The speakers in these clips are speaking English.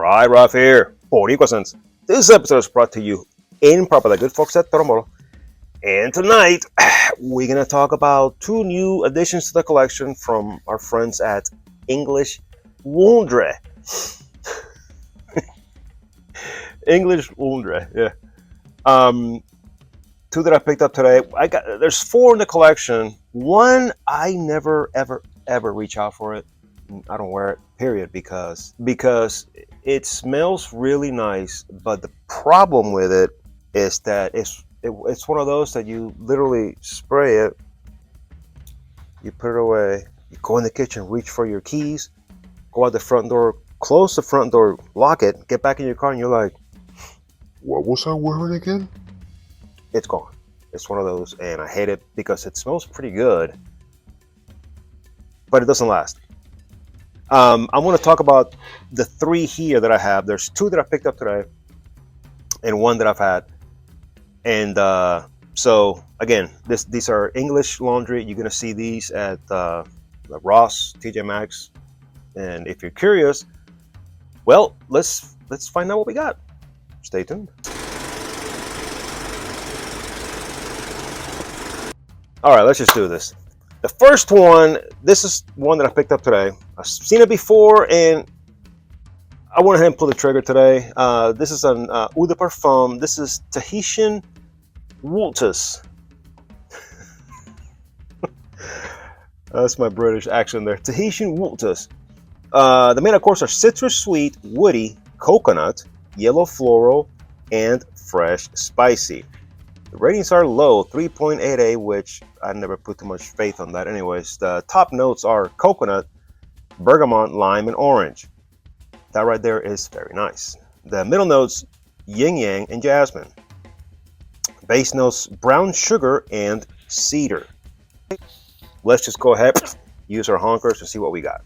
Alright, Ralph here, Boricua Sense. This episode is brought to you in part by the good folks at Toromoro. And tonight, we're going to talk about two new additions to the collection from our friends at English Wondre. English Wondre, yeah. Two that I picked up today. There's four in the collection. One, I never, ever reach out for it. I don't wear it, period, because it smells really nice. But the problem with it is that it's one of those that you literally spray it, you put it away, you go in the kitchen, reach for your keys, go out the front door, close the front door, lock it, get back in your car, and you're like, what was I wearing again? It's gone. It's one of those, and I hate it because it smells pretty good, but it doesn't last. I'm going to talk about the three here that I have. There's two that I picked up today and one that I've had. And so, again, these are English laundry. You're going to see these at Ross, TJ Maxx. And if you're curious, well, let's find out what we got. Stay tuned. All right, let's just do this. The first one, this is one that I picked up today. I've seen it before, and I went ahead and pulled the trigger today. This is an Eau de Parfum. This is Tahitian Wultus. That's my British accent there. Tahitian Wultus. The main, of course, are citrus sweet, woody, coconut, yellow floral, and fresh spicy. The ratings are low, 3.88, which I never put too much faith on that anyways. The top notes are coconut, bergamot, lime, and orange. That right there is very nice. The middle notes, yin yang and jasmine. Base notes, brown sugar and cedar. Let's just go ahead, use our honkers to see what we got.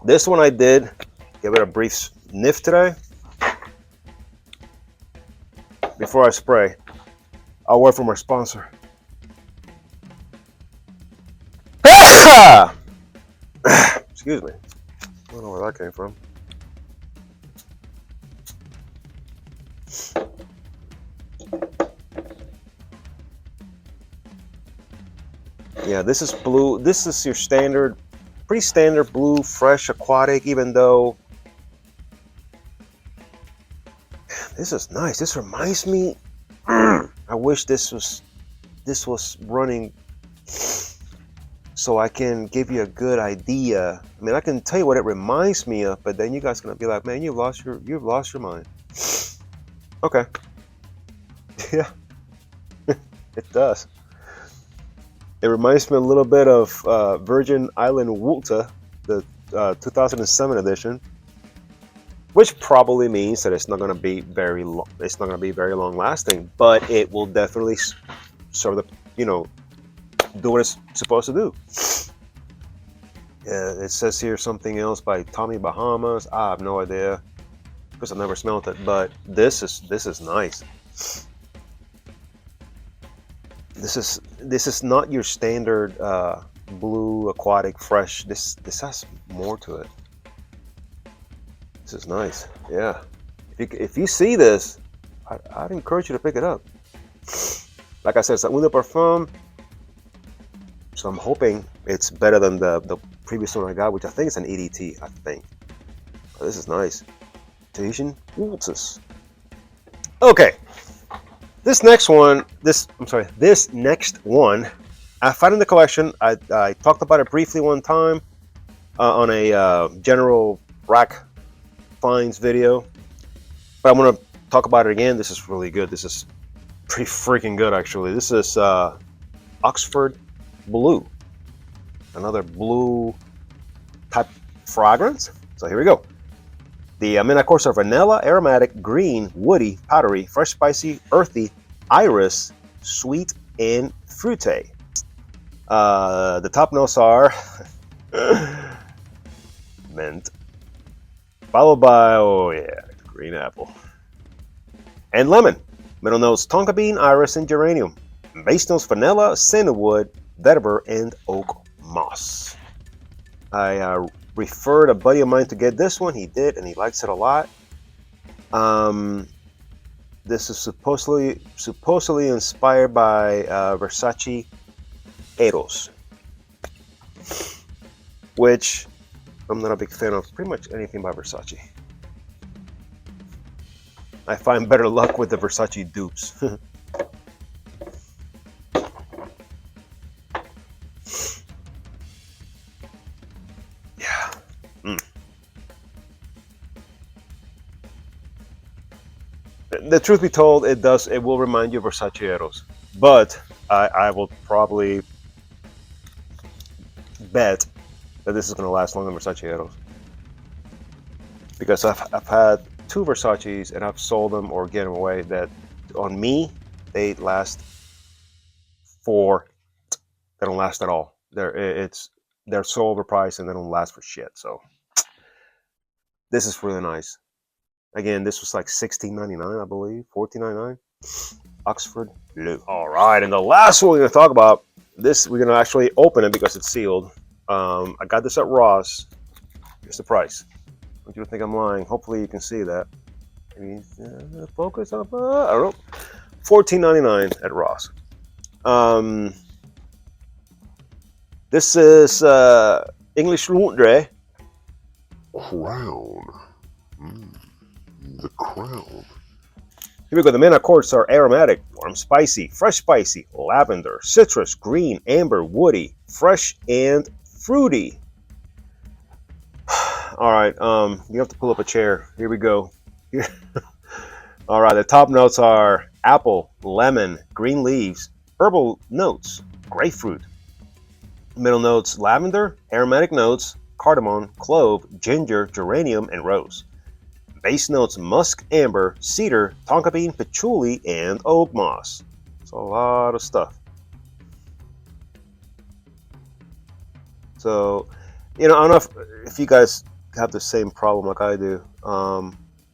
This one I did give it a brief sniff today. Before I spray, I'll word from our sponsor. Excuse me. I don't know where that came from. Yeah, this is Bleu. This is your standard, pretty standard Bleu Fresh Aquatic, even though this is nice. This reminds me, I wish this was running so I can give you a good idea. I mean, I can tell you what it reminds me of, but then you guys are gonna be like, man, you've lost your mind. Okay. Yeah, it does. It reminds me a little bit of Virgin Island Wulta, the 2007 edition. Which probably means that it's not going to be very long. It's not going to be very long lasting, but it will definitely sort of, do what it's supposed to do. Yeah, it says here something else by Tommy Bahamas. I have no idea because I've never smelled it, but this is nice. This is not your standard Blue Aquatic Fresh. This has more to it. This is nice, yeah. If you see this, I'd encourage you to pick it up. Like I said, it's an Eau de Parfum, so I'm hoping it's better than the previous one I got, which I think is an EDT, I think. Oh, this is nice. Tahitian Wultus. Okay, this next one, this next one, I found in the collection. I talked about it briefly one time on a general rack finds video, but I'm going to talk about it again. This is really good. This is pretty freaking good, actually. This is Oxford Bleu, another blue type fragrance. So here we go. The main, of course, are vanilla, aromatic, green, woody, powdery, fresh, spicy, earthy, iris, sweet, and fruity. The top notes are mint, followed by, oh yeah, green apple, and lemon. Middle notes, tonka bean, iris, and geranium. Base notes, vanilla, sandalwood, vetiver, and oak moss. I referred a buddy of mine to get this one. He did, and he likes it a lot. This is supposedly inspired by Versace Eros, which I'm not a big fan of pretty much anything by Versace. I find better luck with the Versace dupes. Yeah. The truth be told, it will remind you of Versace Eros, but I will probably bet that this is going to last longer than Versace Eros, because I've had 2 Versaces and I've sold them or given them away that on me they last for they don't last at all. They're so overpriced and they don't last for shit. So this is really nice. Again, this was like $16.99, I believe, $14.99. Oxford Bleu. All right, and the last one we're gonna talk about, this we're gonna actually open it because it's sealed. I got this at Ross. Here's the price. Don't you think I'm lying? Hopefully you can see that. Maybe focus up. I don't know. $14.99 at Ross. This is English laundry. Crown. The crown. Here we go. The main accords are aromatic, warm, spicy, fresh, spicy, lavender, citrus, green, amber, woody, fresh, and fruity. All right. You have to pull up a chair. Here we go. All right. The top notes are apple, lemon, green leaves, herbal notes, grapefruit. Middle notes: lavender, aromatic notes, cardamom, clove, ginger, geranium, and rose. Base notes: musk, amber, cedar, tonka bean, patchouli, and oak moss. It's a lot of stuff. So, I don't know if you guys have the same problem like I do.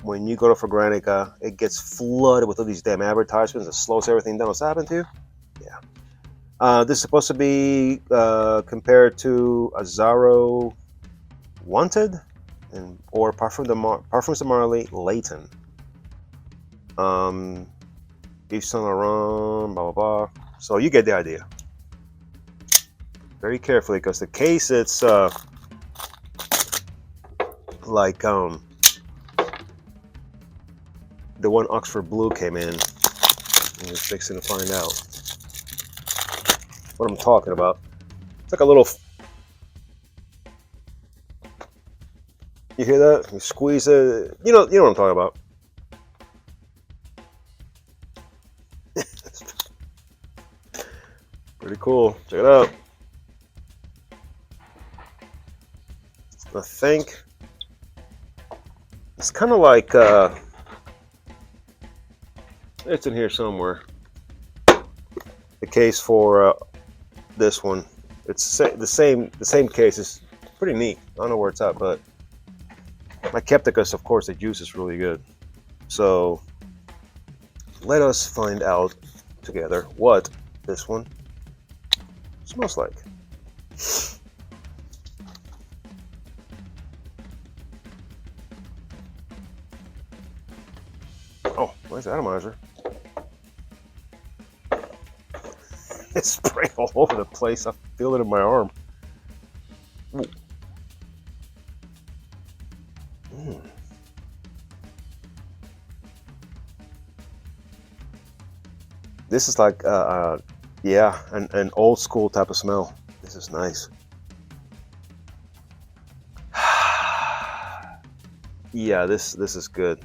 When you go to Fragrantica, it gets flooded with all these damn advertisements. It slows everything down. What's happened to you? Yeah. This is supposed to be compared to Azzaro Wanted or Parfums de Marly Layton. Yves Saint Laurent, blah, blah, blah. So you get the idea. Very carefully, because the case, it's like the one Oxford Bleu came in. I'm just fixing to find out what I'm talking about. It's like a little. You hear that? You squeeze it. You know what I'm talking about. Pretty cool. Check it out. I think it's kind of like it's in here somewhere. The case for this one, it's the same case. It's pretty neat. I don't know where it's at, but my Kepticus, of course, the juice is really good. So let us find out together what this one smells like. Oh, where's the atomizer? It's spraying all over the place. I feel it in my arm. Ooh. This is like, yeah, an old school type of smell. This is nice. Yeah, this is good.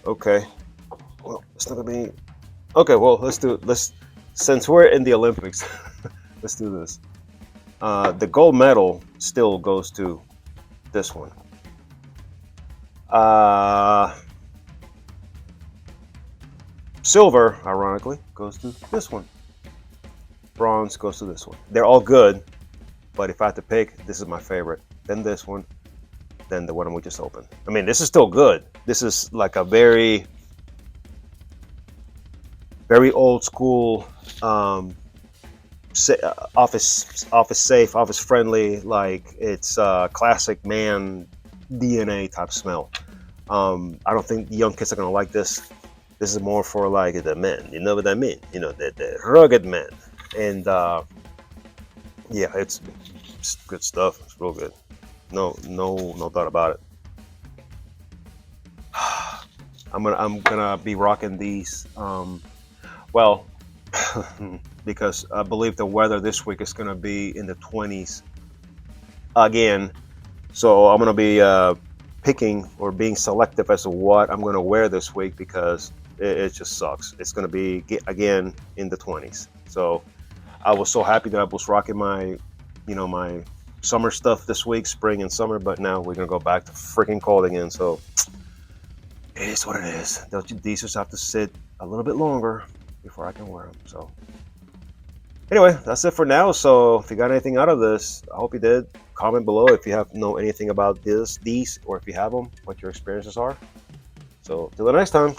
Okay. Well, it's not gonna be. Okay, well, since we're in the Olympics, let's do this. The gold medal still goes to this one. Silver, ironically, goes to this one. Bronze goes to this one. They're all good, but if I had to pick, this is my favorite. Then this one, then the one we just opened. I mean, this is still good. This is like a very, very old school office safe, office friendly. Like it's classic man DNA type smell. I don't think the young kids are gonna like this. This is more for like the men. You know what I mean? You know, the rugged men. And yeah, it's good stuff. It's real good. No doubt about it. I'm gonna be rocking these. Well, because I believe the weather this week is gonna be in the 20s again. So I'm gonna be picking or being selective as to what I'm gonna wear this week because it just sucks. It's gonna be again in the 20s. So I was so happy that I was rocking my, my summer stuff this week, spring and summer. But now we're gonna go back to freaking cold again. So it is what it is. These just have to sit a little bit longer before I can wear them. So anyway, that's it for now. So if you got anything out of this, I hope you did. Comment below if you know anything about these, or if you have them, what your experiences are. So till the next time.